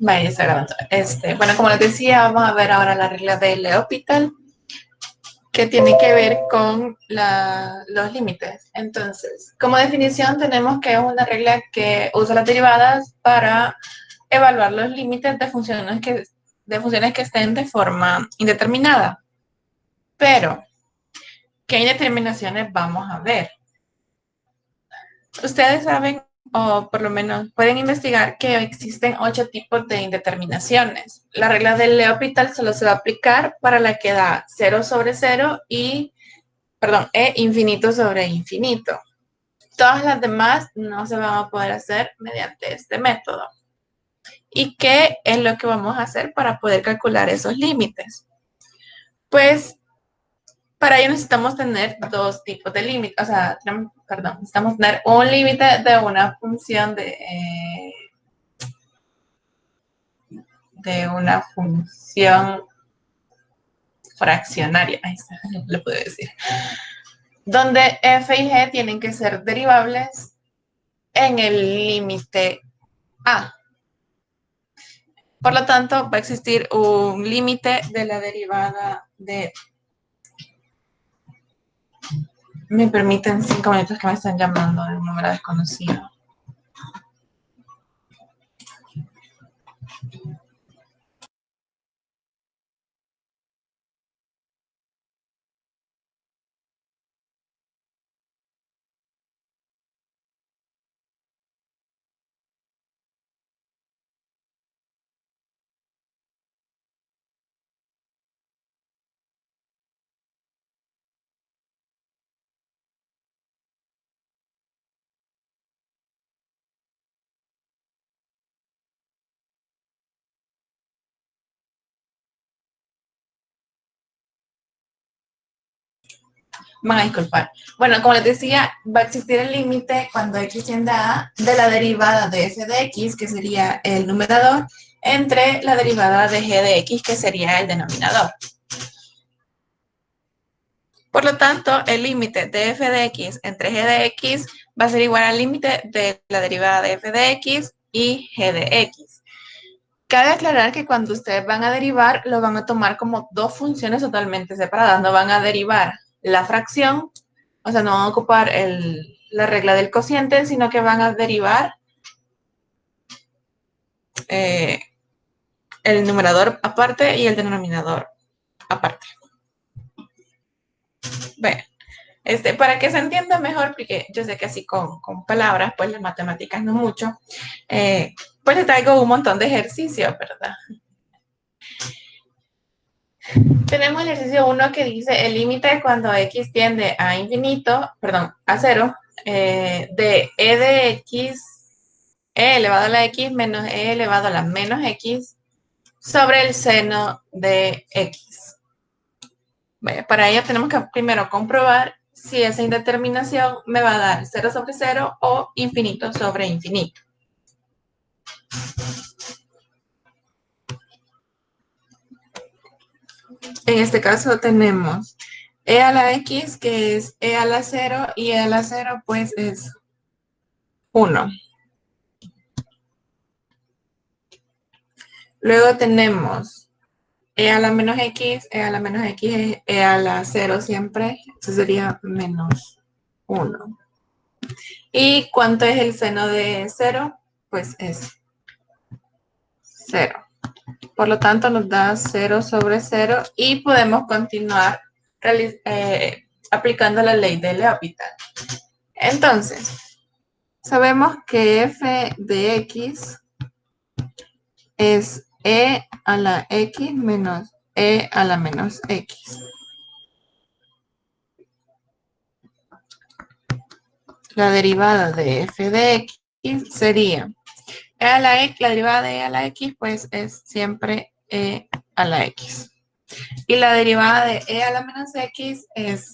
Vaya, está grabando. Bueno, como les decía, vamos a ver ahora la regla de L'Hopital, que tiene que ver con los límites. Entonces, como definición tenemos que es una regla que usa las derivadas para evaluar los límites de funciones que estén de forma indeterminada. Pero, ¿qué indeterminaciones vamos a ver? Ustedes saben, o por lo menos pueden investigar, que existen 8 tipos de indeterminaciones. La regla del L'Hopital solo se va a aplicar para la que da 0 sobre 0 e infinito sobre infinito. Todas las demás no se van a poder hacer mediante este método. ¿Y qué es lo que vamos a hacer para poder calcular esos límites? Pues para ello necesitamos tener dos tipos de límites, o sea, necesitamos tener un límite de una función de una función fraccionaria, ahí está, lo puedo decir, donde f y g tienen que ser derivables en el límite a. Por lo tanto, va a existir un límite de la derivada de... Me permiten 5 minutos que me están llamando de un número desconocido. Van a disculpar. Bueno, como les decía, va a existir el límite cuando x tiende a A de la derivada de f de x, que sería el numerador, entre la derivada de g de x, que sería el denominador. Por lo tanto, el límite de f de x entre g de x va a ser igual al límite de la derivada de f de x y g de x. Cabe aclarar que cuando ustedes van a derivar, lo van a tomar como dos funciones totalmente separadas. No van a derivar la fracción, o sea, no van a ocupar la regla del cociente, sino que van a derivar el numerador aparte y el denominador aparte. Bueno, para que se entienda mejor, porque yo sé que así con palabras, pues las matemáticas no mucho, pues les traigo un montón de ejercicios, ¿verdad? Tenemos el ejercicio 1 que dice el límite cuando x tiende a infinito, perdón, a 0, de e de x, e elevado a la x menos e elevado a la menos x sobre el seno de x. Bueno, para ello tenemos que primero comprobar si esa indeterminación me va a dar 0 sobre 0 o infinito sobre infinito. En este caso tenemos e a la x, que es e a la 0, y e a la 0 pues es 1. Luego tenemos e a la menos x, e a la menos x es e a la 0 siempre, eso sería menos 1. ¿Y cuánto es el seno de 0? Pues es 0. Por lo tanto, nos da 0 sobre 0 y podemos continuar aplicando la ley de L'Hopital. Entonces, sabemos que f de x es e a la x menos e a la menos x. La derivada de f de x sería e a la x, la derivada de e a la x, pues es siempre e a la x. Y la derivada de e a la menos x es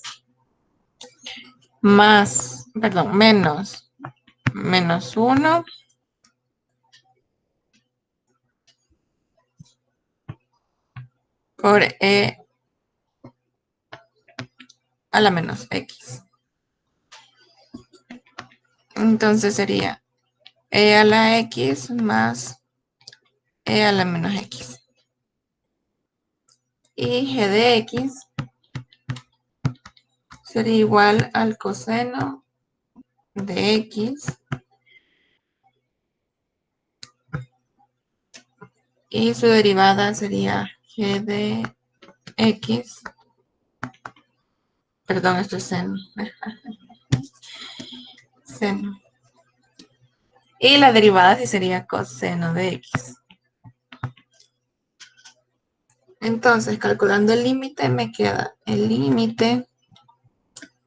menos 1 por e a la menos x. Entonces sería e a la x más e a la menos x. Y g de x sería igual al coseno de x y su derivada sería g de x, perdón, esto es seno, seno. Y la derivada sí sería coseno de x. Entonces, calculando el límite, me queda el límite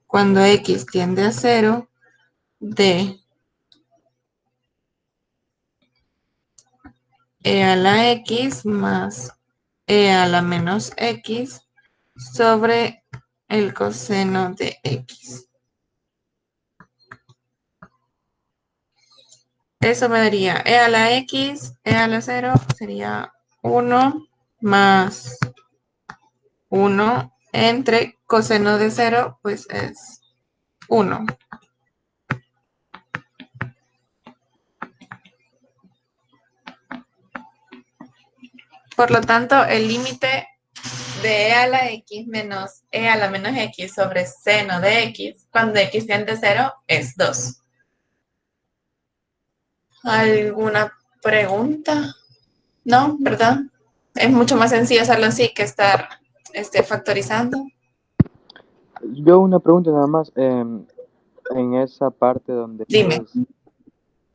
cuando x tiende a 0 de e a la x más e a la menos x sobre el coseno de x. Eso me daría e a la x, e a la 0 sería 1 más 1 entre coseno de 0, pues es 1. Por lo tanto, el límite de e a la x menos e a la menos x sobre seno de x, cuando x tiende a 0, es 2. ¿Alguna pregunta? No, ¿verdad? Es mucho más sencillo hacerlo así que estar factorizando. Yo una pregunta nada más. En esa parte donde Dime. es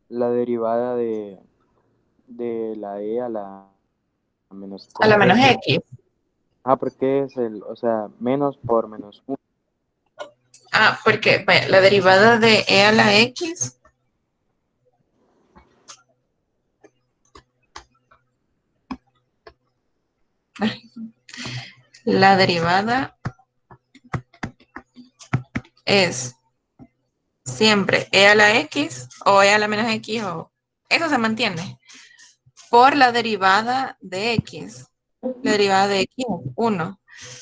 la derivada de la e a la menos, A la ¿cómo menos es? x. Porque es o sea, menos por menos uno. Ah, porque vaya, la derivada de e a la x la derivada es siempre e a la x o e a la menos x o eso se mantiene por la derivada de x. La derivada de x es 1.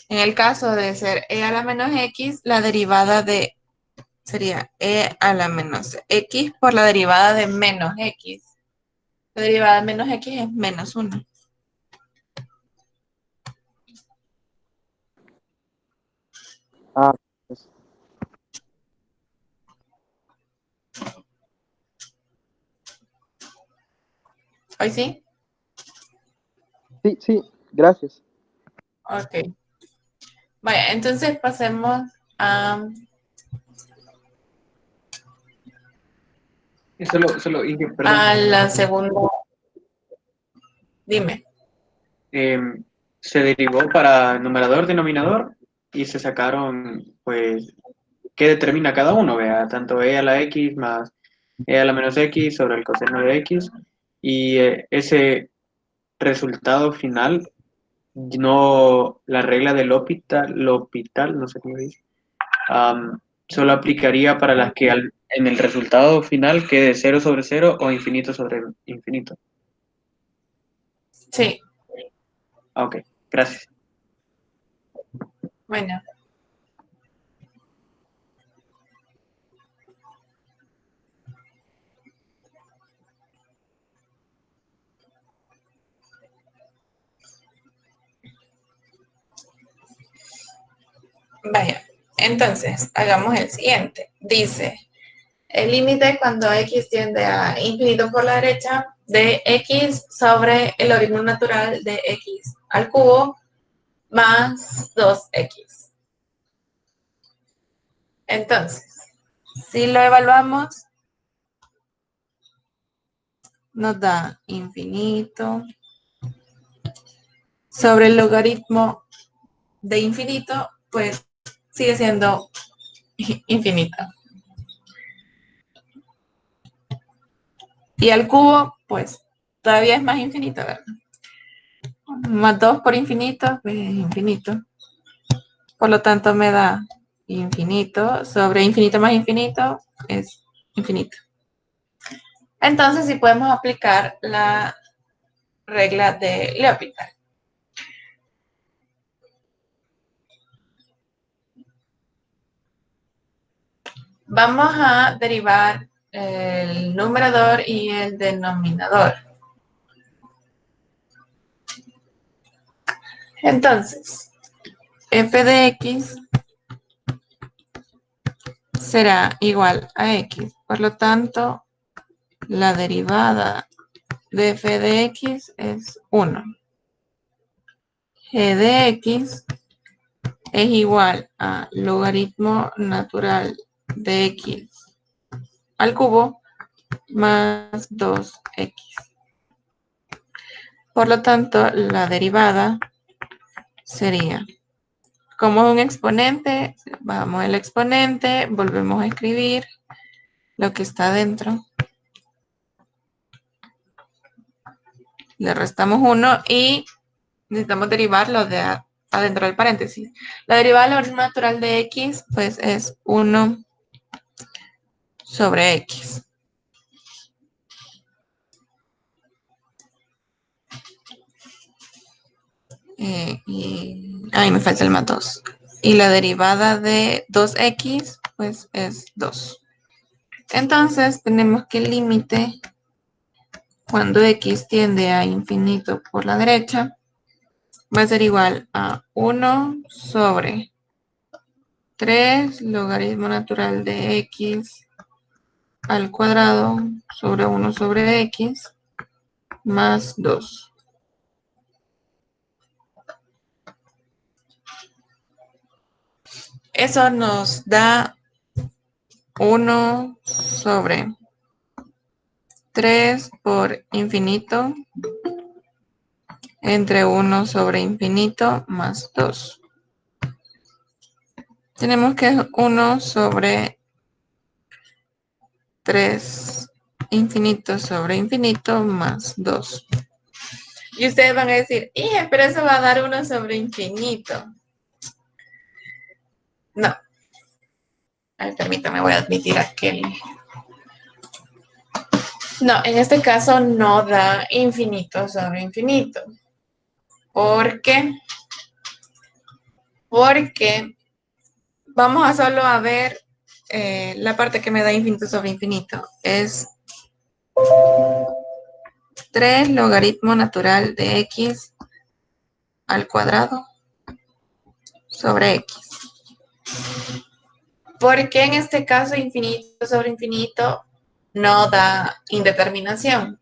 En el caso de ser e a la menos x, la derivada de sería e a la menos x por la derivada de menos x. La derivada de menos x es menos 1. Ah, pues, ¿Hoy sí? sí, sí, gracias. Ok. Vaya, entonces pasemos a, Inge, perdón. a la segunda. Dime. Se derivó para numerador, denominador y se sacaron, pues, qué determina cada uno, vea, tanto e a la x más e a la menos x sobre el coseno de x y ese resultado final, no, la regla del L'Hopital, no sé cómo dice, solo aplicaría para las que en el resultado final quede cero sobre cero o infinito sobre infinito. Sí, Ah, ok, gracias. bueno. Vaya. Entonces, hagamos el siguiente. Dice, el límite cuando x tiende a infinito por la derecha de x sobre el logaritmo natural de x al cubo más 2x. Entonces, si lo evaluamos, nos da infinito sobre el logaritmo de infinito, pues sigue siendo infinito. Y al cubo, pues todavía es más infinito, ¿verdad? Más 2 por infinito, pues es infinito. Por lo tanto, me da infinito sobre infinito más infinito es infinito. Entonces, sí podemos aplicar la regla de L'Hopital. Vamos a derivar el numerador y el denominador. Entonces, f de x será igual a x. Por lo tanto, la derivada de f de x es 1. G de x es igual a logaritmo natural de x al cubo más 2x. Por lo tanto, la derivada sería, como es un exponente, bajamos el exponente, volvemos a escribir lo que está dentro. Le restamos 1 y necesitamos derivarlo de adentro del paréntesis. La derivada del logaritmo natural de x, pues es 1 sobre x. Ahí me falta el más 2. Y la derivada de 2x, pues es 2. Entonces, tenemos que el límite, cuando x tiende a infinito por la derecha, va a ser igual a 1 sobre 3 logaritmo natural de x al cuadrado sobre 1 sobre x más 2. Eso nos da 1 sobre 3 por infinito entre 1 sobre infinito más 2. Tenemos que es 1 sobre 3 infinito sobre infinito más 2. Y ustedes van a decir, pero eso va a dar 1 sobre infinito. No. Ay, permítame, voy a admitir aquel. No, en este caso no da infinito sobre infinito. ¿Por qué? Porque vamos a solo a ver la parte que me da infinito sobre infinito. Es 3 logaritmo natural de x al cuadrado sobre x. ¿Por qué en este caso infinito sobre infinito no da indeterminación?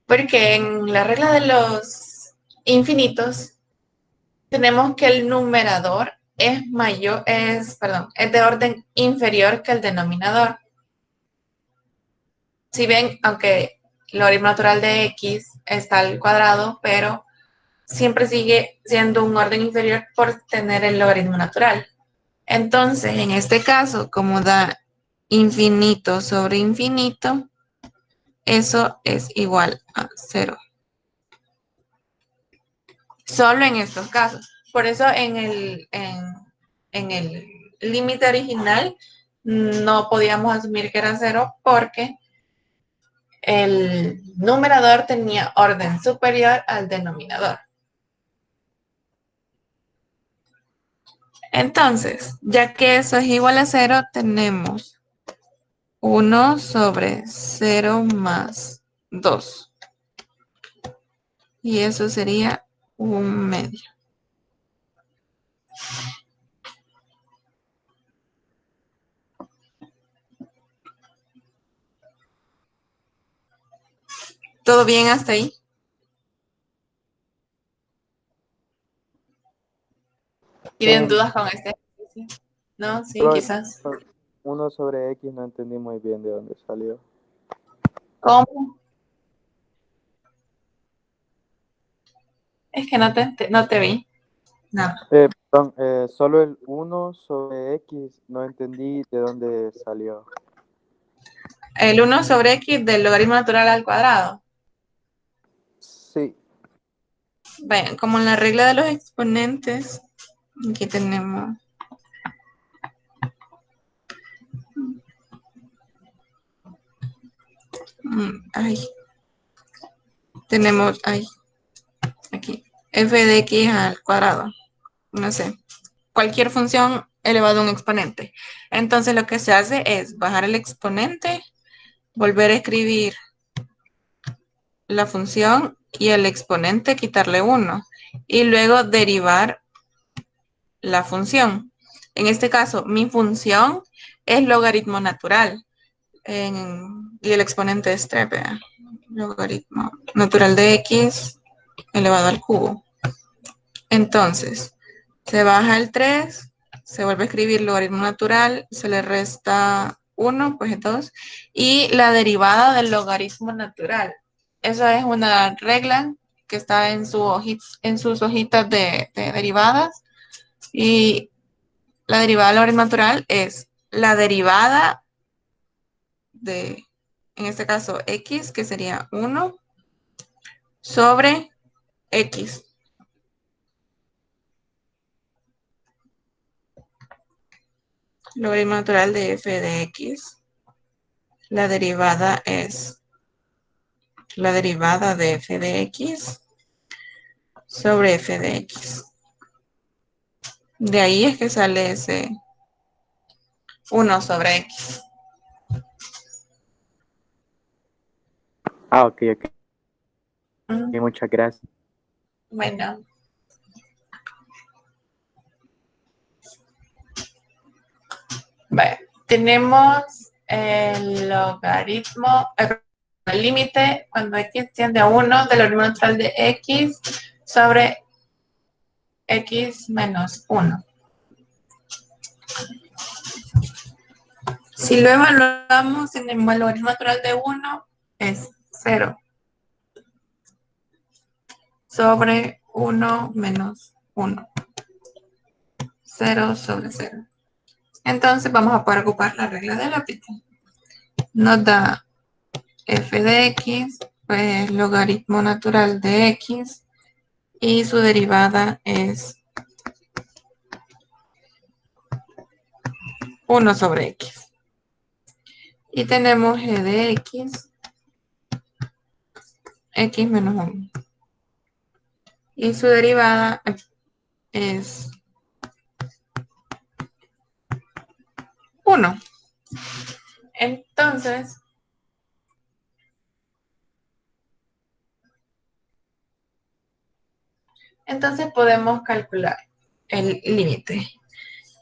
Porque en la regla de los infinitos tenemos que el numerador es de orden inferior que el denominador. Si ven, aunque el logaritmo natural de x está al cuadrado, pero siempre sigue siendo un orden inferior por tener el logaritmo natural. Entonces, en este caso, como da infinito sobre infinito, eso es igual a 0. Solo en estos casos. Por eso en el límite original no podíamos asumir que era 0 porque el numerador tenía orden superior al denominador. Entonces, ya que eso es igual a 0, tenemos 1 sobre 0 más 2. Y eso sería 1/2. ¿Todo bien hasta ahí? ¿Tienen dudas con este ejercicio? ¿No? Sí, Solo quizás. 1 sobre x no entendí muy bien de dónde salió. ¿Cómo? Es que no te vi. No. Perdón, solo el 1 sobre x no entendí de dónde salió. El 1 sobre x del logaritmo natural al cuadrado. Sí. Bueno, como en la regla de los exponentes, aquí tenemos. Tenemos, aquí, f de x al cuadrado. No sé. Cualquier función elevado a un exponente. Entonces lo que se hace es bajar el exponente, volver a escribir la función y el exponente quitarle 1. y luego derivar la función. En este caso, mi función es logaritmo natural y el exponente es 3, vea. Logaritmo natural de x elevado al cubo. Entonces, se baja el 3, se vuelve a escribir logaritmo natural, se le resta 1, pues es 2, y la derivada del logaritmo natural. Esa es una regla que está en sus hojitas de derivadas, y la derivada del logaritmo natural es la derivada de, en este caso, x, que sería 1, sobre x. Logaritmo natural de f de x. La derivada es la derivada de f de x sobre f de x. De ahí es que sale ese 1 sobre x. Ah, ok, ok. Mm, Muchas gracias. Bueno, vale. Tenemos el logaritmo, el límite cuando x tiende a 1 del logaritmo natural de x sobre x menos 1. Si lo evaluamos en el logaritmo natural de 1, es 0 sobre 1 menos 1. 0 sobre 0. Entonces vamos a poder ocupar la regla de L'Hopital. Nos da f de x, pues logaritmo natural de x, y su derivada es 1 sobre x. Y tenemos g de x, x menos 1. Y su derivada es 1. Entonces podemos calcular el límite.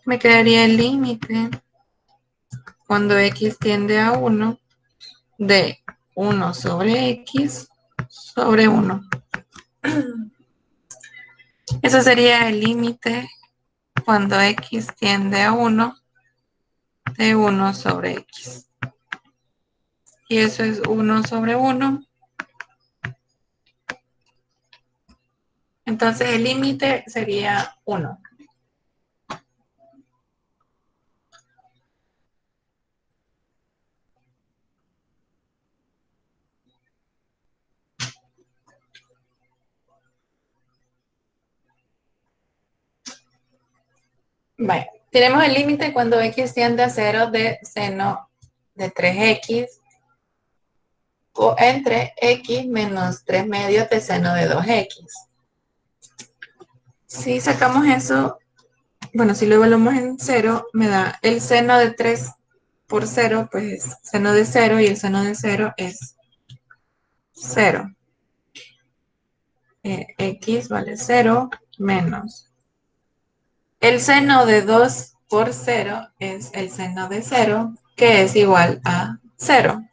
Me quedaría el límite cuando x tiende a 1 de 1 sobre x sobre 1. Eso sería el límite cuando x tiende a 1 de 1 sobre x. Y eso es 1 sobre 1. Entonces el límite sería 1. Bueno, tenemos el límite cuando x tiende a 0 de seno de 3x o entre x menos 3 medios de seno de 2x. Si sacamos eso, bueno, si lo evaluamos en 0, me da el seno de 3 por 0, pues es seno de 0, y el seno de 0 es 0. X vale 0 menos. El seno de 2 por 0 es el seno de 0, que es igual a 0.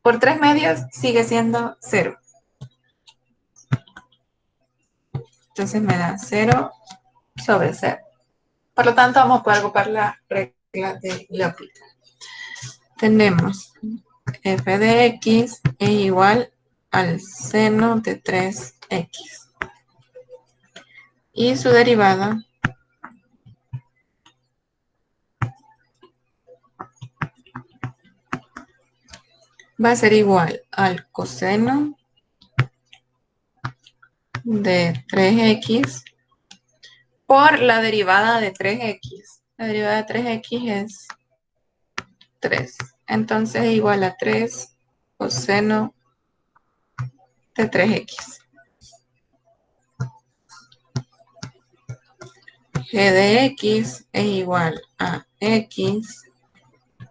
Por 3 medios sigue siendo 0. Entonces me da 0 sobre 0. Por lo tanto, vamos a poder ocupar la regla de L'Hopital. Tenemos f de x es igual al seno de 3x. Y su derivada va a ser igual al coseno de 3x por la derivada de 3x. La derivada de 3x es 3. Entonces es igual a 3 coseno de 3x. G de x es igual a x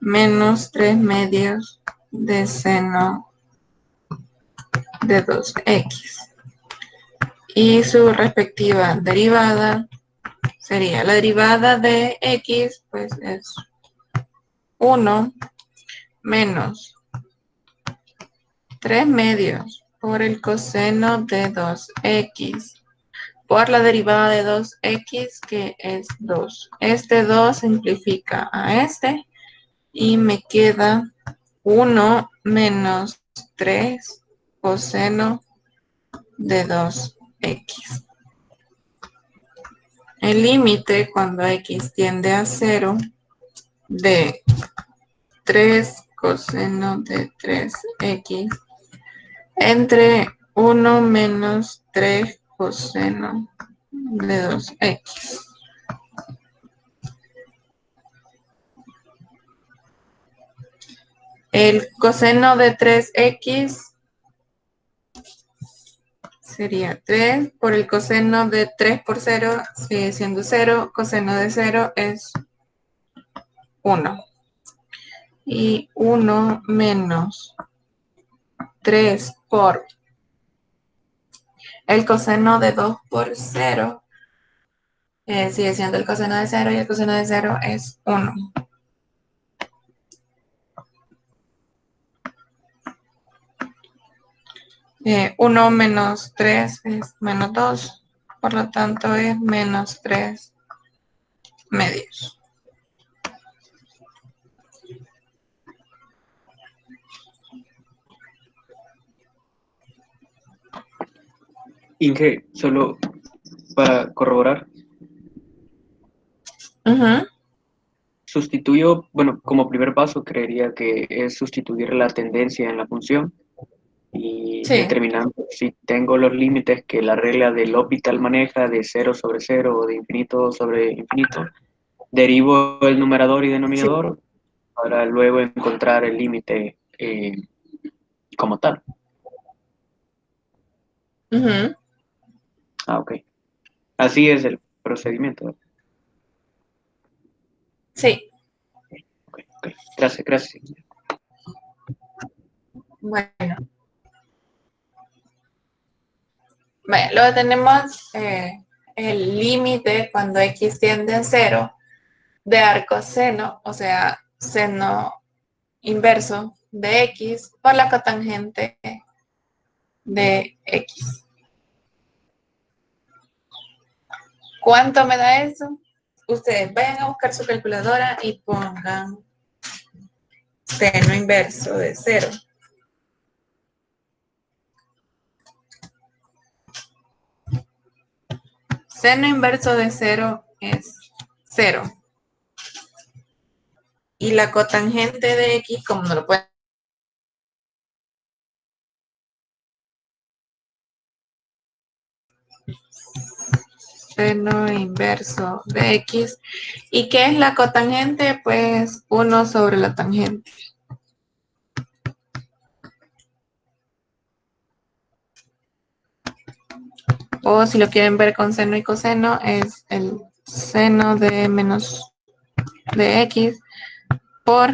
menos 3 medios de seno de 2x. y su respectiva derivada sería la derivada de x, pues es 1 menos 3 medios por el coseno de 2x por la derivada de 2x, que es 2. Este 2 simplifica a este y me queda 1 menos 3 coseno de 2x. El límite cuando x tiende a 0 de 3 coseno de 3x entre 1 menos 3 coseno de 2x. El coseno de 3x sería 3 por el coseno de 3 por 0 sigue siendo 0, coseno de 0 es 1. Y 1 menos 3 por el coseno de 2 por 0 sigue siendo el coseno de 0 y el coseno de 0 es 1. Eh, 1 menos 3 es menos 2, por lo tanto es menos 3 medios. Inge, solo para corroborar, sustituyo, bueno, como primer paso creería que es sustituir la tendencia en la función y Sí. determinando si tengo los límites que la regla del L'Hopital maneja de 0 sobre 0 o de infinito sobre infinito, derivo el numerador y denominador para luego encontrar el límite como tal. Ah, ok. Así es el procedimiento. Sí. Ok. Gracias, gracias. Bueno. Luego tenemos el límite cuando x tiende a 0 de arcoseno, o sea, seno inverso de x por la cotangente de x. ¿Cuánto me da eso? Ustedes vayan a buscar su calculadora y pongan seno inverso de 0. Seno inverso de 0 es 0. Y la cotangente de x, como no lo pueden seno inverso de x. ¿Y qué es la cotangente? Pues 1 sobre la tangente. O si lo quieren ver con seno y coseno, es el seno de menos de x por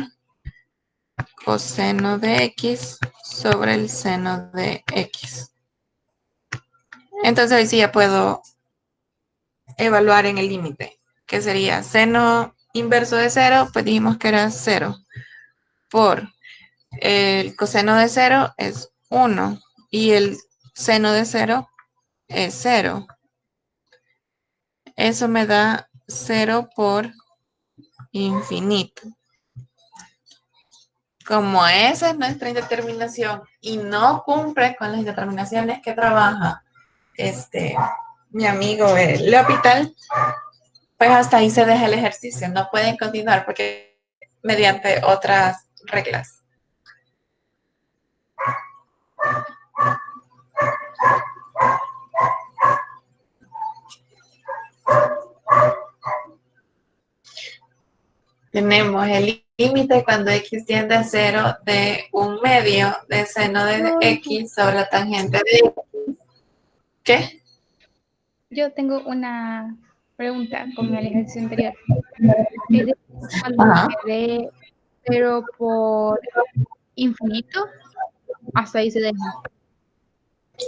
coseno de x sobre el seno de x. Entonces hoy sí ya puedo evaluar en el límite, que sería seno inverso de 0, pues dijimos que era 0, por el coseno de 0 es 1 y el seno de 0 es 0. Eso me da 0 por infinito. Como esa es nuestra indeterminación y no cumple con las indeterminaciones que trabaja mi amigo L'Hopital, pues hasta ahí se deja el ejercicio. No pueden continuar porque mediante otras reglas. Tenemos el límite cuando x tiende a 0 de 1 medio de seno de x sobre la tangente de x. ¿Qué? Yo tengo una pregunta con el ejercicio anterior. Es decir, cuando me dé 0 por infinito, hasta ahí se deja.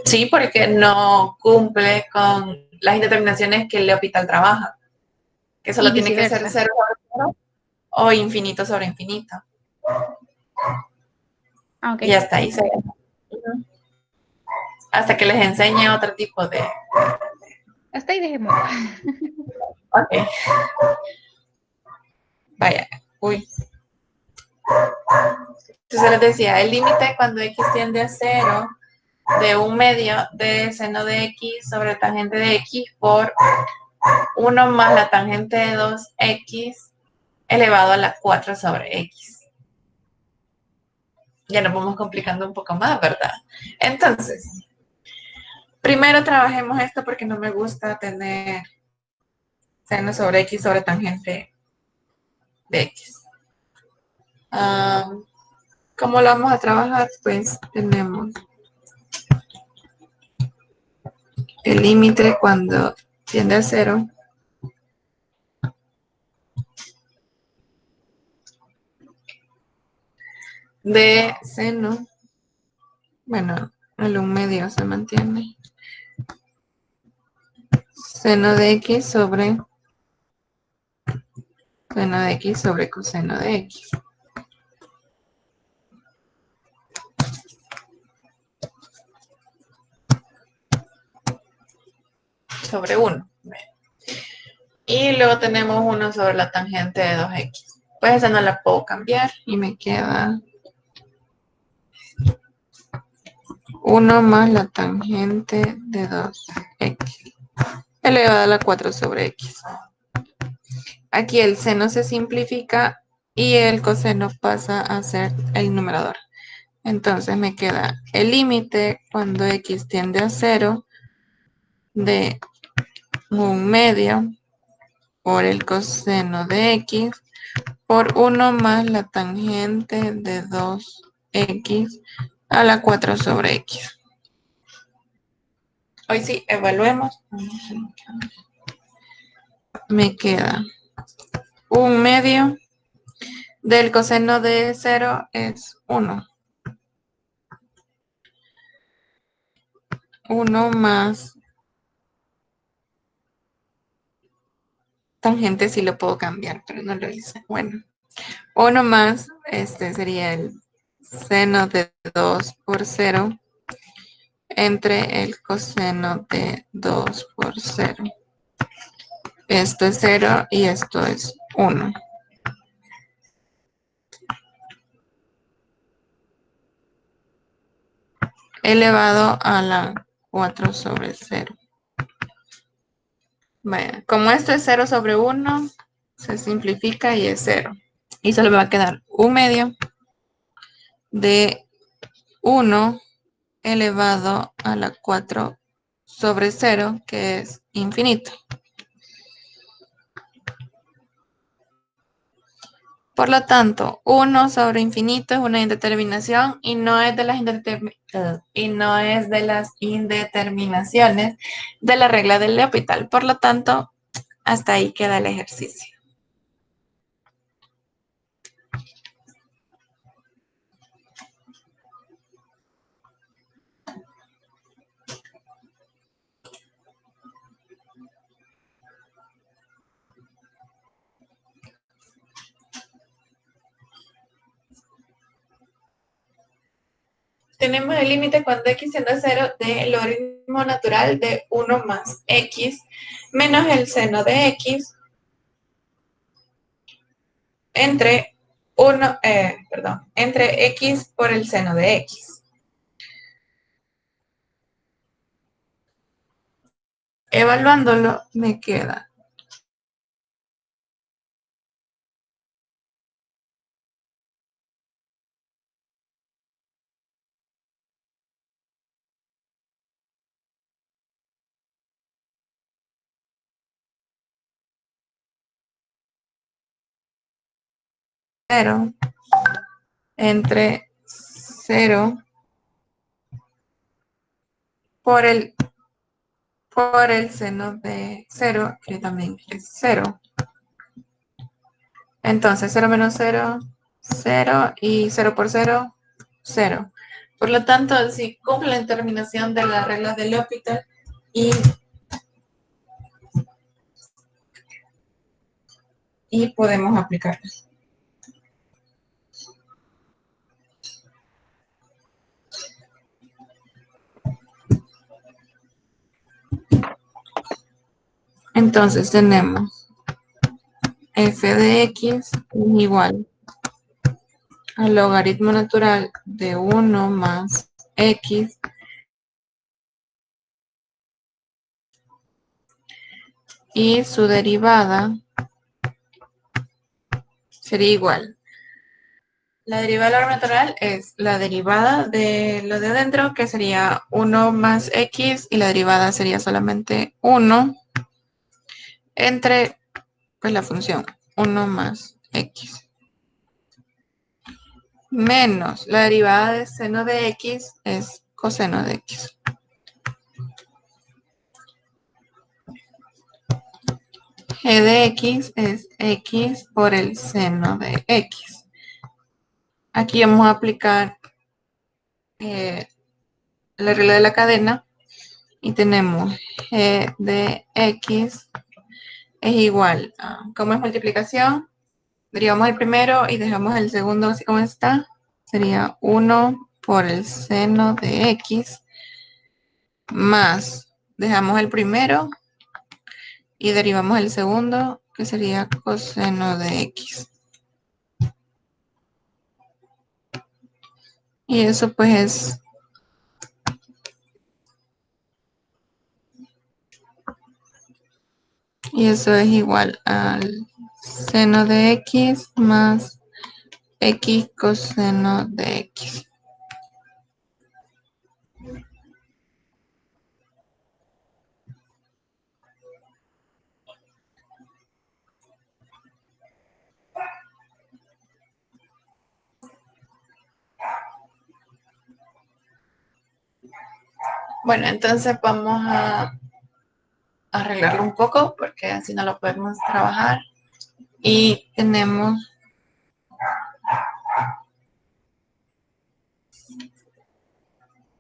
Sí, porque no cumple con las indeterminaciones que el L'Hopital trabaja, que solo Y tiene que ser viceversa. 0 sobre 0 o infinito sobre infinito. Ah, ok. Y hasta ahí se deja. Hasta que les enseñe otro tipo de... Hasta ahí dejémoslo. Ok, vaya. Uy. Entonces les decía, el límite cuando x tiende a 0 de 1/2 de seno de x sobre tangente de x por 1 más la tangente de 2x elevado a la 4 sobre x. Ya nos vamos complicando un poco más, ¿verdad? Entonces, primero trabajemos esto porque no me gusta tener seno sobre x sobre tangente de x. ¿Cómo lo vamos a trabajar? Pues tenemos el límite cuando tiende a 0 de seno, bueno, el 1/2 se mantiene, seno de x sobre seno de x sobre coseno de x. Sobre 1. Y luego tenemos 1 sobre la tangente de 2x. Pues esa no la puedo cambiar y me queda 1 más la tangente de 2x elevado a la 4 sobre x. Aquí el seno se simplifica y el coseno pasa a ser el numerador. Entonces me queda el límite cuando x tiende a 0 de 1/2 por el coseno de x por 1 más la tangente de 2x a la 4 sobre x. Hoy sí, evaluemos. Me queda 1/2 del coseno de 0 es 1. 1 más tangente sí lo puedo cambiar, pero no lo hice. Bueno, 1 más, este sería el seno de 2 por 0 entre el coseno de 2 por 0. Esto es 0 y esto es 1. Elevado a la 4 sobre 0. Bueno, como esto es 0 sobre 1, se simplifica y es 0. Y solo me va a quedar 1/2 de 1 elevado a la 4 sobre 0, que es infinito. Por lo tanto, 1 sobre infinito es una indeterminación y no es de las indeterminaciones de la regla del L'Hopital. Por lo tanto, hasta ahí queda el ejercicio. Tenemos el límite cuando x tiende a 0 del logaritmo natural de 1 más x menos el seno de x entre entre x por el seno de x. Evaluándolo me queda 0 entre 0 por el seno de 0, que también es 0. Entonces 0 menos 0, 0 y 0 por 0, 0. Por lo tanto, si cumple la determinación de la regla de L'Hopital y podemos aplicarla. Entonces tenemos f de x es igual al logaritmo natural de 1 más x y su derivada sería igual. La derivada del logaritmo natural es la derivada de lo de adentro, que sería 1 más x, y la derivada sería solamente 1 entre pues, la función 1 más x. Menos la derivada de seno de x es coseno de x. G de x es x por el seno de x. Aquí vamos a aplicar la regla de la cadena y tenemos g de x es igual a, ¿cómo es multiplicación? Derivamos el primero y dejamos el segundo así como está. Sería 1 por el seno de x más, dejamos el primero y derivamos el segundo, que sería coseno de x. Y eso pues es igual al seno de x más x coseno de x. Bueno, entonces vamos a arreglarlo un poco porque así no lo podemos trabajar. Y tenemos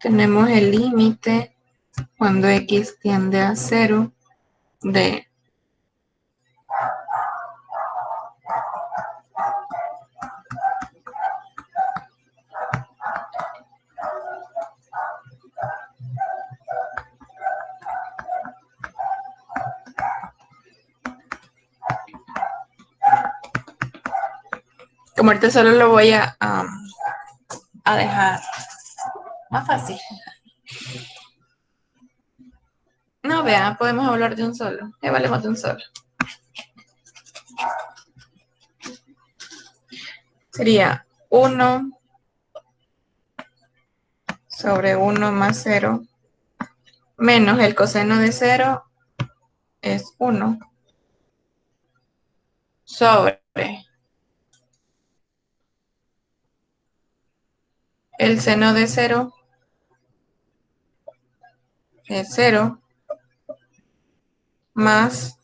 el límite cuando x tiende a 0 de como ahorita solo lo voy a dejar más fácil. No, vea, podemos hablar de un solo. Ya valemos de un solo. Sería 1 sobre 1 más 0 menos el coseno de 0 es 1 sobre el seno de 0 es 0 más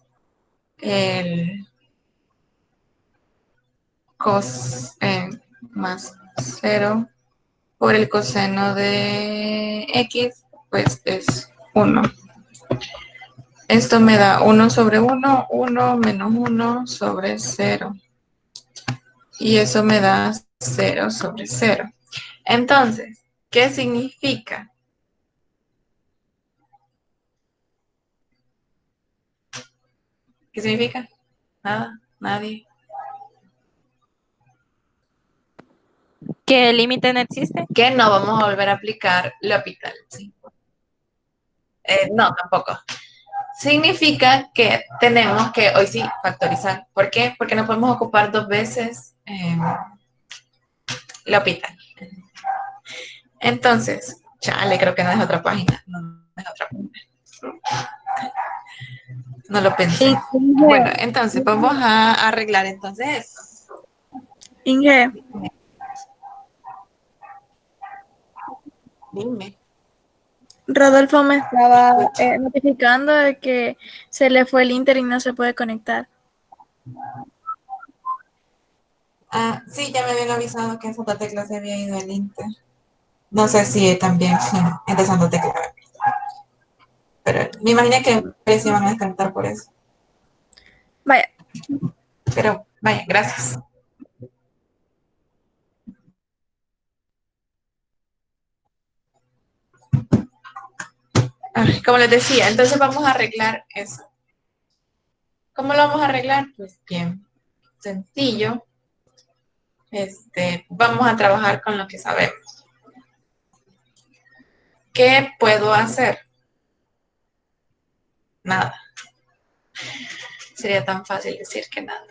el más 0 por el coseno de x, pues es 1. Esto me da 1 sobre 1, 1 menos 1 sobre 0. Y eso me da 0 sobre 0. Entonces, ¿qué significa? ¿Qué significa? Nada, nadie. ¿Que el límite no existe? Que no vamos a volver a aplicar L'Hopital. ¿Sí? No, tampoco. Significa que tenemos que, hoy sí, factorizar. ¿Por qué? Porque no podemos ocupar dos veces L'Hopital. Entonces, chale, creo que no es otra página. No es otra página. No lo pensé. Bueno, entonces vamos a arreglar entonces esto. Inge, Dime. Rodolfo me estaba notificando de que se le fue el Inter y no se puede conectar. Ah, sí, ya me habían avisado que esa otra tecla se había ido al Inter. No sé si también empezando tecla. Pero me imagino que se van a descartar por eso. Vaya, Pero vaya, gracias. Como les decía, entonces vamos a arreglar eso. ¿Cómo lo vamos a arreglar? Pues bien, sencillo. Vamos a trabajar con lo que sabemos. ¿Qué puedo hacer? Nada. Sería tan fácil decir que nada.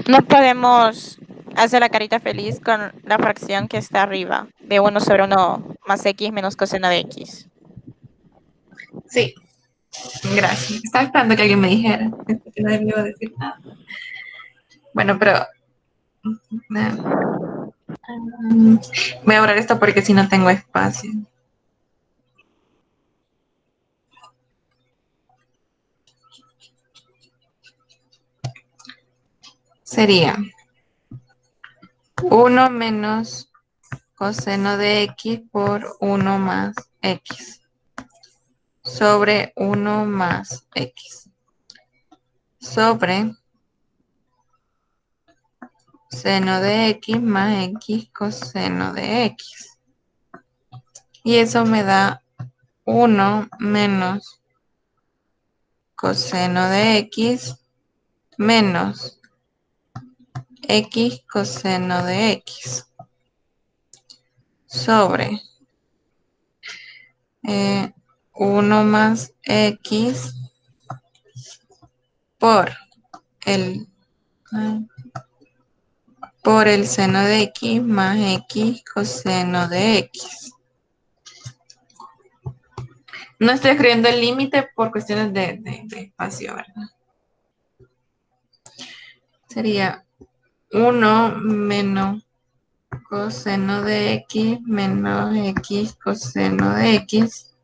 No podemos hacer la carita feliz con la fracción que está arriba, de 1/1 más x menos coseno de x. Sí, gracias. Estaba esperando que alguien me dijera. Pensé que nadie me iba a decir nada. Bueno, pero voy a borrar esto porque si no tengo espacio. Sería 1 menos coseno de x por 1 más x sobre 1 más x sobre seno de x más x coseno de x. Y eso me da 1 menos coseno de x menos x coseno de x sobre 1 más x por el seno de x más x coseno de x. No estoy escribiendo el límite por cuestiones de espacio, ¿verdad? Sería 1 menos coseno de x menos x coseno de x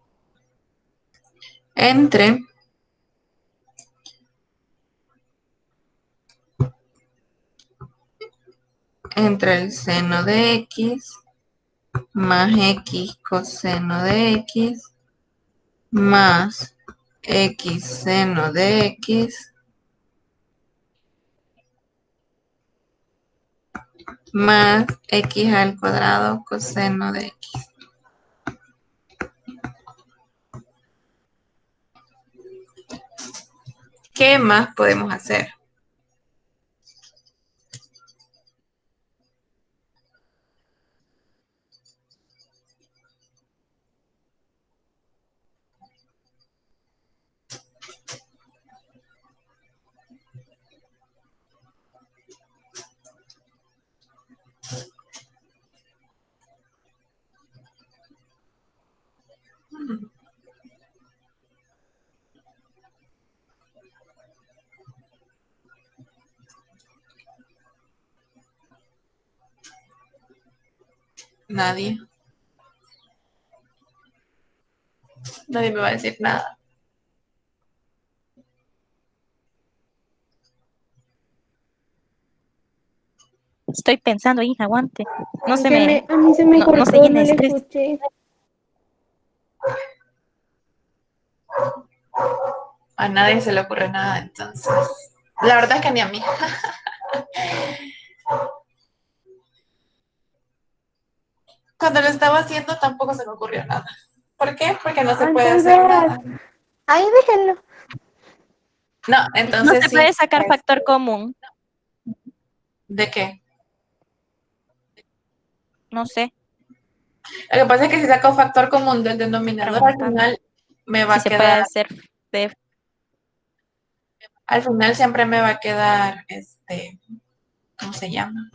entre el seno de x más x coseno de x más x seno de x más x al cuadrado coseno de x. ¿Qué más podemos hacer? Nadie. Nadie me va a decir nada. Estoy pensando, hija, aguante. No se A mí se me no cortó, se llene no de le estrés. escuché. A nadie se le ocurre nada, entonces. La verdad es que ni a mí. Cuando lo estaba haciendo tampoco se me ocurrió nada. ¿Por qué? Porque no se puede hacer nada. Entonces, ahí déjenlo. No, No entonces se sí. puede sacar factor común, ¿De qué? no sé, Lo que pasa es que si saco factor común del denominador, al preguntando. final me va Si a se puede quedar, hacer de al final siempre me va a quedar, ¿cómo se llama?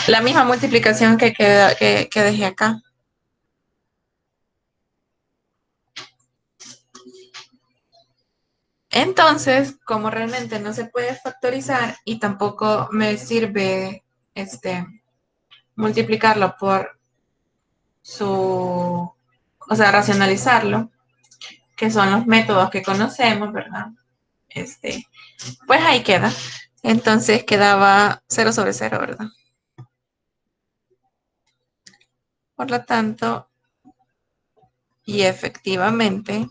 La misma multiplicación que dejé acá. Entonces, como realmente no se puede factorizar y tampoco me sirve multiplicarlo por o sea, racionalizarlo, que son los métodos que conocemos, ¿verdad? Pues ahí queda. Entonces quedaba 0/0, ¿verdad? Por lo tanto, y efectivamente,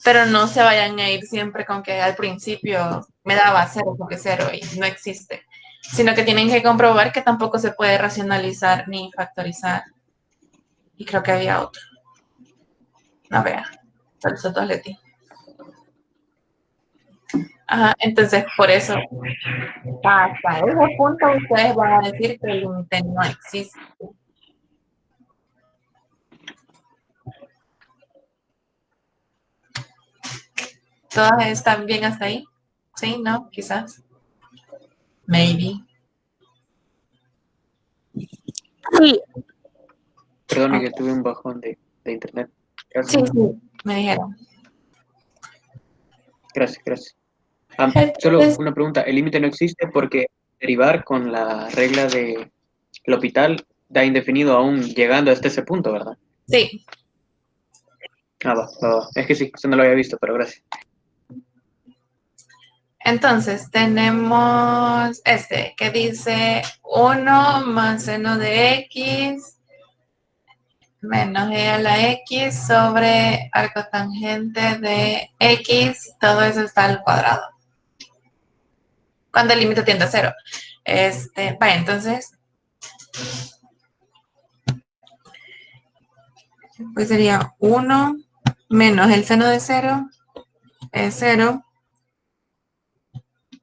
pero no se vayan a ir siempre con que al principio me daba 0/0 y no existe, sino que tienen que comprobar que tampoco se puede racionalizar ni factorizar. Y creo que había otro. No vea, solo esos dos le di. Ajá, entonces por eso hasta ese punto ustedes van a decir que el límite no existe. ¿Todas están bien hasta ahí? Sí, no, quizás. Maybe. Sí. Perdón, que tuve un bajón de internet. Sí, Gracias. sí, me dijeron. Gracias. Solo Entonces, una pregunta. El límite no existe porque derivar con la regla de L'Hopital da indefinido aún llegando hasta ese punto, ¿verdad? sí. Va. Es que sí, eso no lo había visto, pero gracias. Entonces, tenemos que dice 1 más seno de x menos e a la x sobre arcotangente de x, todo eso está al cuadrado. Cuando el límite tiende a 0. Vaya, entonces, pues sería 1 menos el seno de 0 es 0,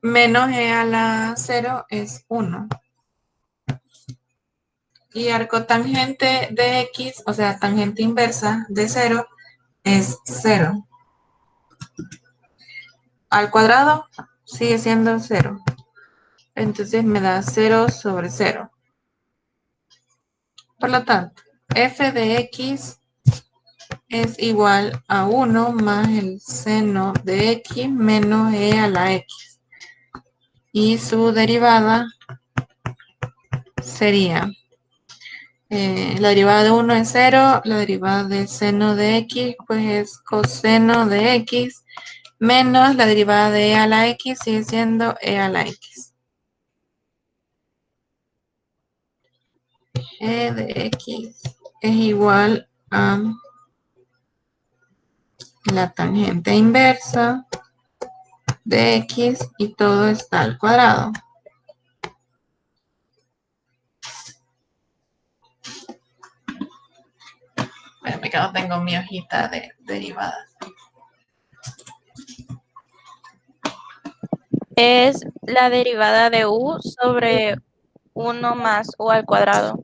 menos e a la 0 es 1. Y arcotangente de x, o sea, tangente inversa de 0, es 0. Al cuadrado sigue siendo 0. Entonces me da 0/0. Por lo tanto, f de x es igual a 1 más el seno de x menos e a la x. Y su derivada sería, la derivada de 1 es 0, la derivada de seno de x pues es coseno de x, menos la derivada de e a la x sigue siendo e a la x. E de x es igual a la tangente inversa de x y todo está al cuadrado. Espérame que no tengo mi hojita de derivadas. Es la derivada de u sobre 1 más u al cuadrado.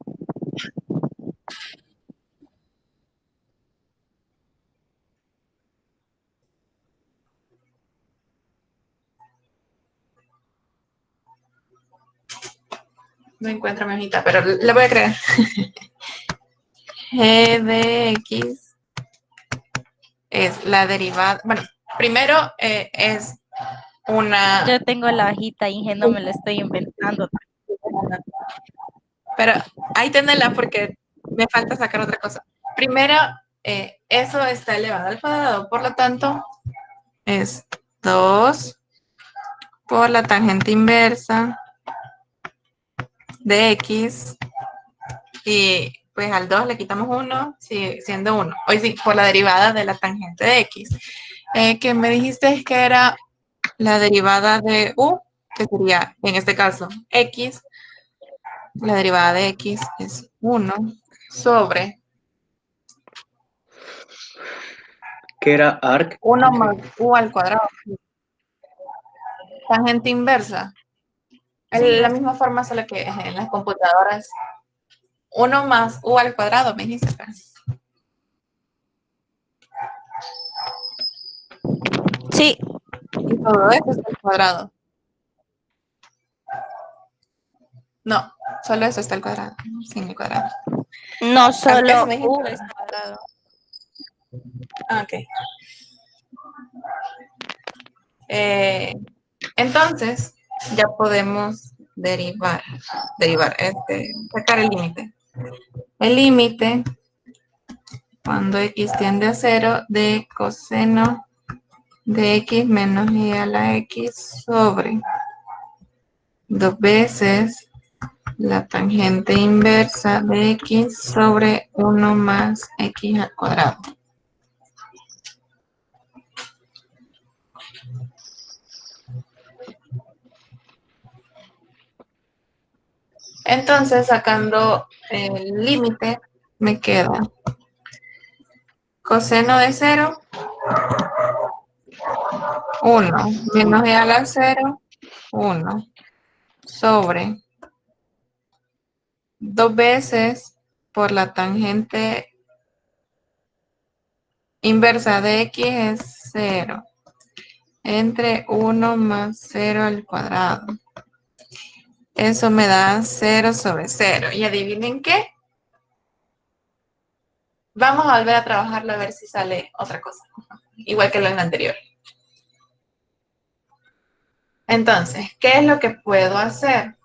No encuentro mi hojita, pero le voy a creer. G de x es la derivada. Bueno, primero es una. Yo tengo la hojita, ingenuo, me la estoy inventando. Pero ahí tenela porque me falta sacar otra cosa. Primero, eso está elevado al cuadrado, por lo tanto, es 2 por la tangente inversa de x y pues al 2 le quitamos 1, sigue siendo 1. Hoy sí, por la derivada de la tangente de x. Que me dijiste que era la derivada de u, que sería, en este caso, x. La derivada de x es 1 sobre ¿Qué era arc? 1 más u al cuadrado. Tangente inversa. La misma forma, solo que en las computadoras 1 más u al cuadrado, me dijiste. Sí. Y todo esto es al cuadrado. No, solo eso está al cuadrado, sin el cuadrado. No, Eso solo me U dijiste, está cuadrado. Ok. Entonces, ya podemos sacar el límite. El límite, cuando x tiende a 0, de coseno de x menos y a la x sobre 2 veces la tangente inversa de x sobre 1 más x al cuadrado. Entonces, sacando el límite, me queda coseno de 0, 1, menos e a la 0, 1, sobre 2 veces por la tangente inversa de x es 0, entre 1 más 0 al cuadrado. Eso me da 0 sobre 0. ¿Y adivinen qué? Vamos a volver a trabajarlo a ver si sale otra cosa. Igual que lo en la anterior. Entonces, ¿qué es lo que puedo hacer?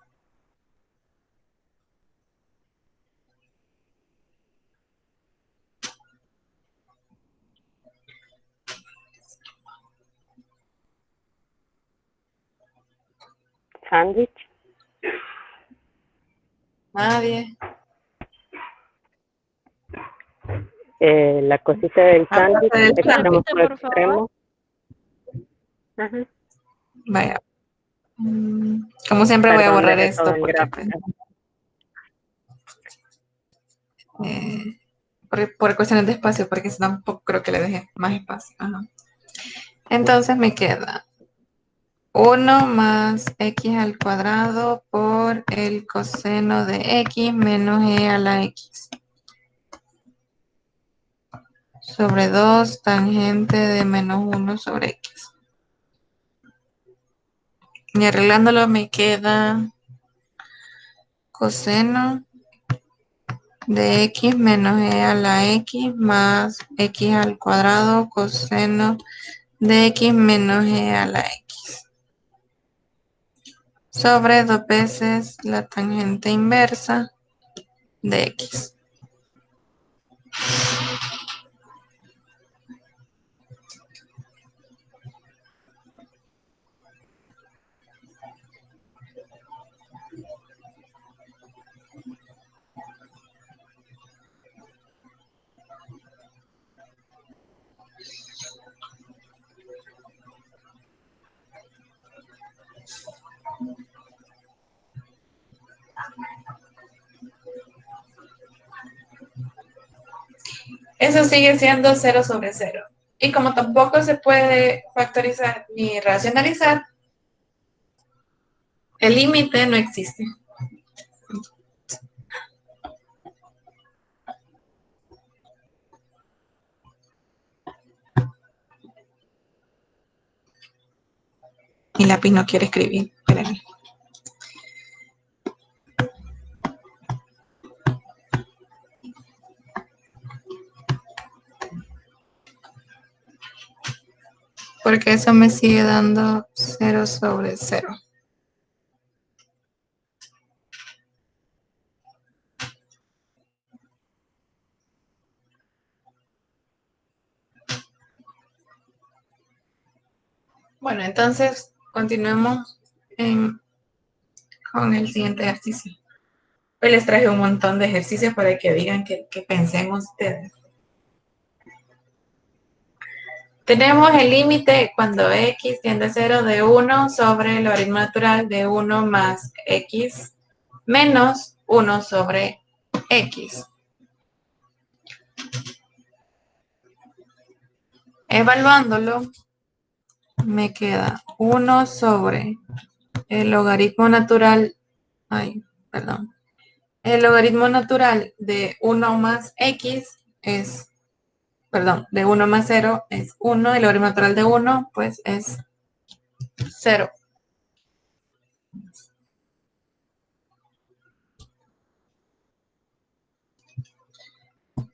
Sándwich. Nadie. La cosita del sándwich, Aparte del extremo Repite, por por favor. extremo. Ajá. Vaya. Como siempre voy a Perdón, borrar dejé todo esto en porque pues, gráfica. por cuestiones de espacio, porque si tampoco creo que le dejé más espacio. Ajá. Entonces me queda 1 más x al cuadrado por el coseno de x menos e a la x. Sobre 2 tangente de menos 1 sobre x. Y arreglándolo me queda coseno de x menos e a la x más x al cuadrado coseno de x menos e a la x. Sobre 2 veces la tangente inversa de x. Eso sigue siendo 0 sobre 0. Y como tampoco se puede factorizar ni racionalizar, el límite no existe. Y lápiz no quiere escribir. Espérenme. Porque eso me sigue dando 0 sobre 0. Bueno, entonces continuemos con el siguiente ejercicio. Hoy les traje un montón de ejercicios para que digan que pensen ustedes. Tenemos el límite cuando x tiende a 0 de 1 sobre el logaritmo natural de 1 más x menos 1 sobre x. Evaluándolo, me queda 1 sobre el logaritmo natural, el logaritmo natural de 1 más x es, de 1 más 0 es 1, el logaritmo natural de 1 pues es 0.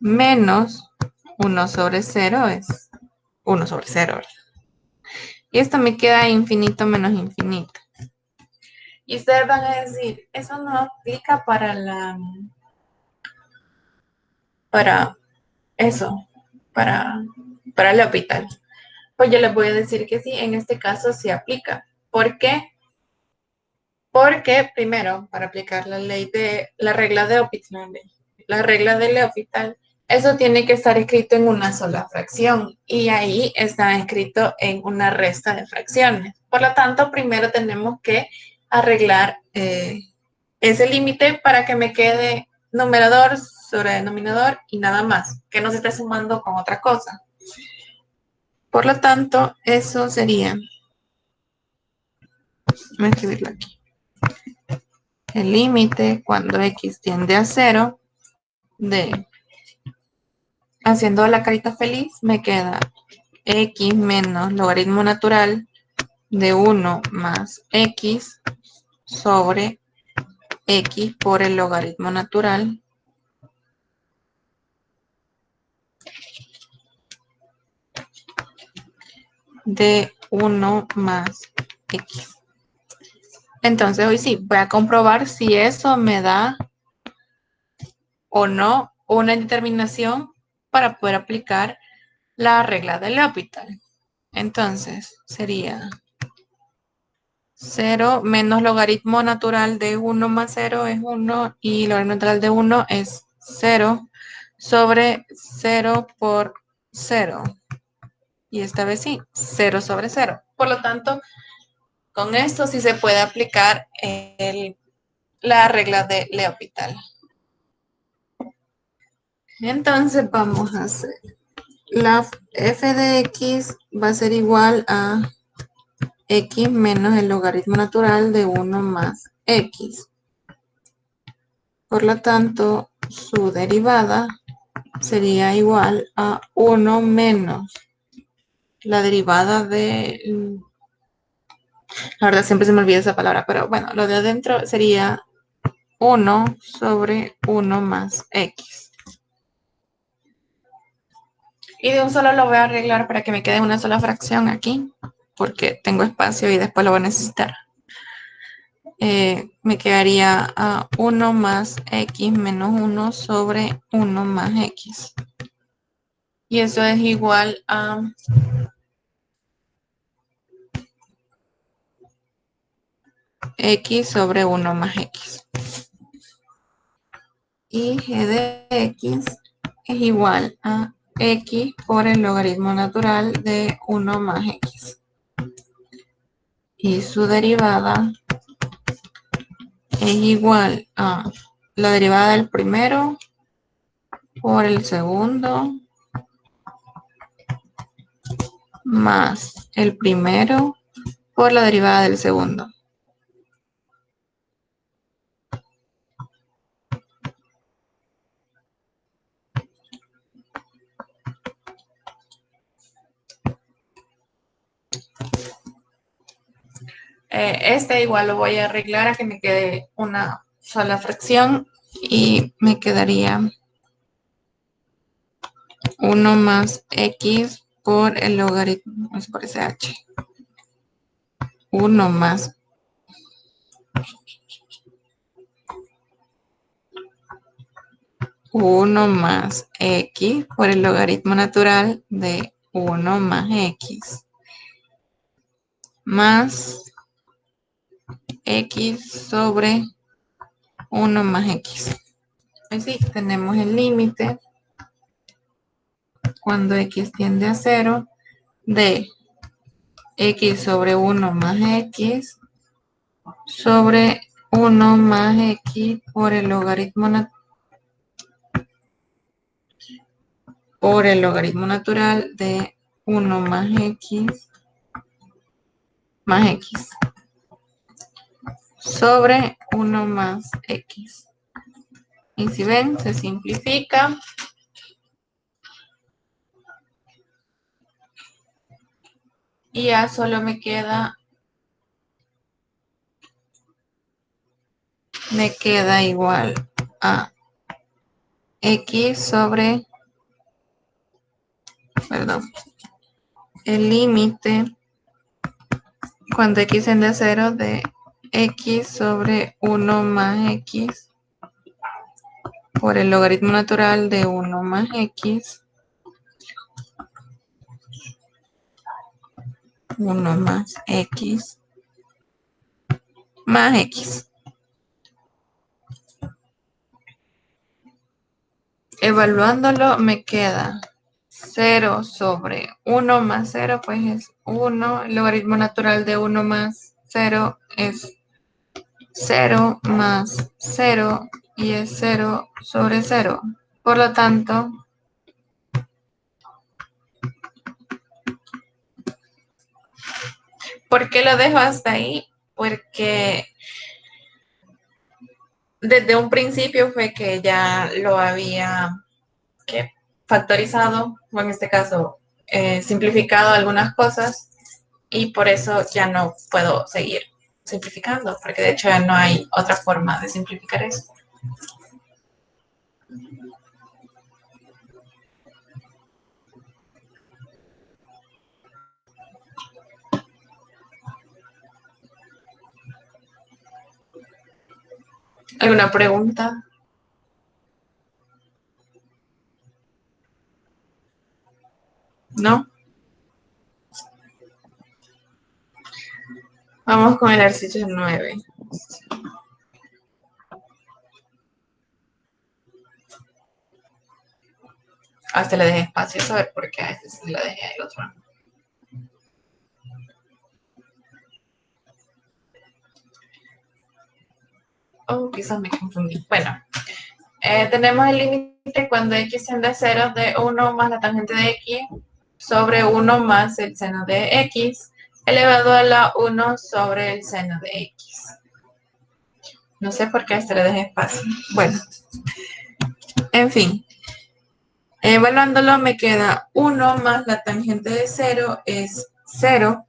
menos 1 sobre 0 es 1 sobre 0, ¿verdad? Y esto me queda infinito menos infinito. Y ustedes van a decir, eso no aplica para eso, para el hospital. Pues yo les voy a decir que sí, en este caso sí aplica. ¿Por qué? Porque primero, para aplicar la regla de L'Hopital, la regla de L'Hopital, eso tiene que estar escrito en una sola fracción y ahí está escrito en una resta de fracciones. Por lo tanto, primero tenemos que arreglar ese límite para que me quede numerador sobre denominador y nada más, que no se esté sumando con otra cosa. Por lo tanto, eso sería, voy a escribirlo aquí, el límite cuando x tiende a 0 de, haciendo la carita feliz, me queda x menos logaritmo natural de 1 más x sobre x por el logaritmo natural de 1 más x. Entonces hoy sí, voy a comprobar si eso me da o no una determinación para poder aplicar la regla de L'Hopital. Entonces sería 0 menos logaritmo natural de 1 más 0 es 1 y logaritmo natural de 1 es 0 sobre 0 por 0. Y esta vez sí, 0 sobre 0. Por lo tanto, con esto sí se puede aplicar la regla de L'Hopital. Entonces vamos a hacer la f de x va a ser igual a x menos el logaritmo natural de 1 más x. Por lo tanto, su derivada sería igual a 1 menos la derivada de... La verdad siempre se me olvida esa palabra, pero bueno, lo de adentro sería 1 sobre 1 más x. Y de un solo lo voy a arreglar para que me quede una sola fracción aquí, porque tengo espacio y después lo voy a necesitar. Me quedaría a 1 más x menos 1 sobre 1 más x. Y eso es igual a x sobre 1 más x. Y g de x es igual a x por el logaritmo natural de 1 más x. Y su derivada es igual a la derivada del primero por el segundo más el primero por la derivada del segundo. Este igual lo voy a arreglar a que me quede una sola fracción y me quedaría 1 más x por el logaritmo, es por ese h. 1 más x por el logaritmo natural de 1 más x más x sobre 1 más x. Así tenemos el límite cuando x tiende a 0 de x sobre 1 más x sobre 1 más x por el logaritmo natural de 1 más x sobre 1 más x. Y si ven, se simplifica. Y ya solo me queda igual a x sobre perdón, el límite cuando x tiende a 0 de x sobre 1 más x por el logaritmo natural de 1 más x, 1 más x, más x. Evaluándolo me queda 0 sobre 1 más 0, pues es 1. El logaritmo natural de 1 más 0 es 0 más 0 y es 0 sobre 0. Por lo tanto, ¿por qué lo dejo hasta ahí? Porque desde un principio fue que ya lo había factorizado, o en este caso simplificado algunas cosas, y por eso ya no puedo seguir simplificando, porque de hecho ya no hay otra forma de simplificar eso. ¿Alguna pregunta? ¿No? Vamos con el ejercicio 9. Hasta le dejé espacio, a ver por qué a este sí le dejé el otro. Oh, quizás me confundí. Bueno, tenemos el límite cuando x tiende a 0 de 1 más la tangente de x sobre 1 más el seno de x elevado a la 1 sobre el seno de x. No sé por qué a este le dejé espacio. Bueno, en fin. Evaluándolo me queda 1 más la tangente de 0 es 0.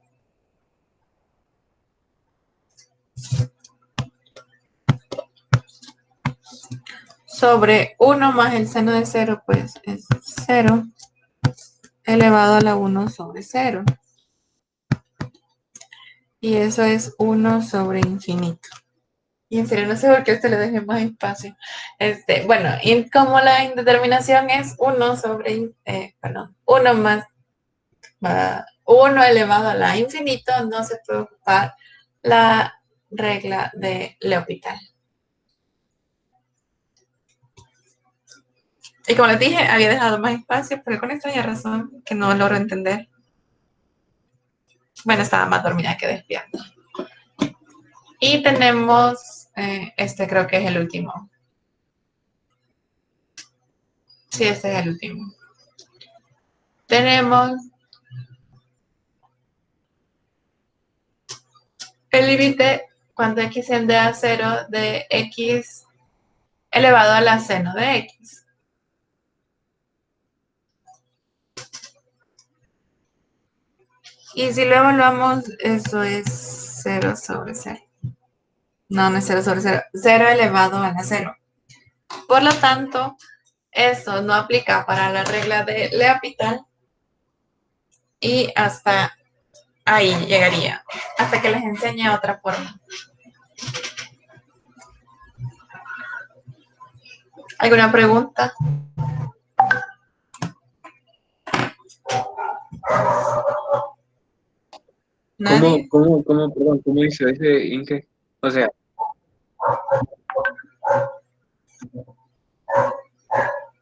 Sobre 1 más el seno de 0, pues es 0 elevado a la 1 sobre 0. Y eso es 1 sobre infinito. Y en serio, no sé por qué le dejé más espacio. Bueno, y como la indeterminación es 1 sobre, 1 más 1 elevado a la infinito, no se puede ocupar la regla de L'Hopital. Y como les dije, había dejado más espacio, pero con extraña razón que no logro entender. Bueno, estaba más dormida que despierta. Y tenemos, creo que es el último. Sí, este es el último. Tenemos el límite cuando x tiende a 0 de x elevado a la seno de x. Y si lo evaluamos, eso es 0 sobre 0. No, no es 0 sobre 0. 0 elevado a la 0. Por lo tanto, eso no aplica para la regla de L'Hopital. Y hasta ahí llegaría. Hasta que les enseñe otra forma. ¿Alguna pregunta? ¿Nadie? Perdón, cómo hizo ese Inge? O sea,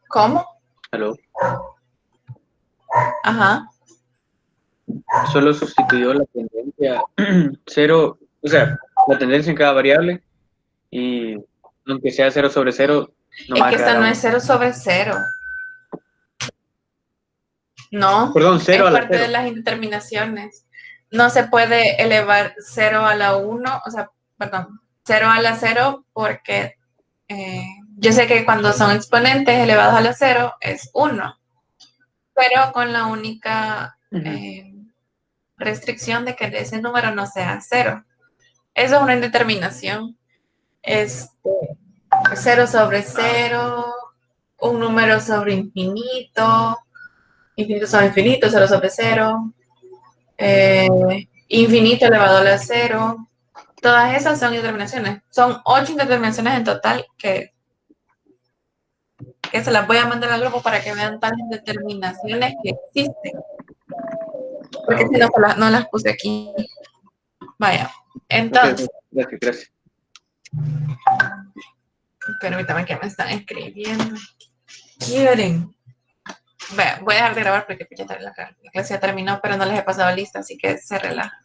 ¿Cómo? ¿aló? Ajá. Solo sustituyó la tendencia 0, o sea, la tendencia en cada variable, y aunque sea 0 sobre 0, no Es más que esta agregar no a es 1. 0 sobre 0. No, Perdón, 0 es a la parte 0. de las indeterminaciones. No se puede elevar 0 a la 1, o sea, perdón, 0 a la 0 porque yo sé que cuando son exponentes elevados a la 0 es 1, pero con la única restricción de que ese número no sea 0. Eso es una indeterminación. 0 sobre 0, un número sobre infinito, Infinito sobre infinito, 0 sobre 0. Infinito elevado a la 0. Todas esas son indeterminaciones. Son 8 indeterminaciones en total que se las voy a mandar al grupo para que vean todas las indeterminaciones que existen. Porque si no, no las puse aquí. Vaya. Entonces. Okay, gracias. Permítame que me están escribiendo. Quieren. Voy a dejar de grabar porque ya la clase ya terminó, pero no les he pasado lista, así que se relaja.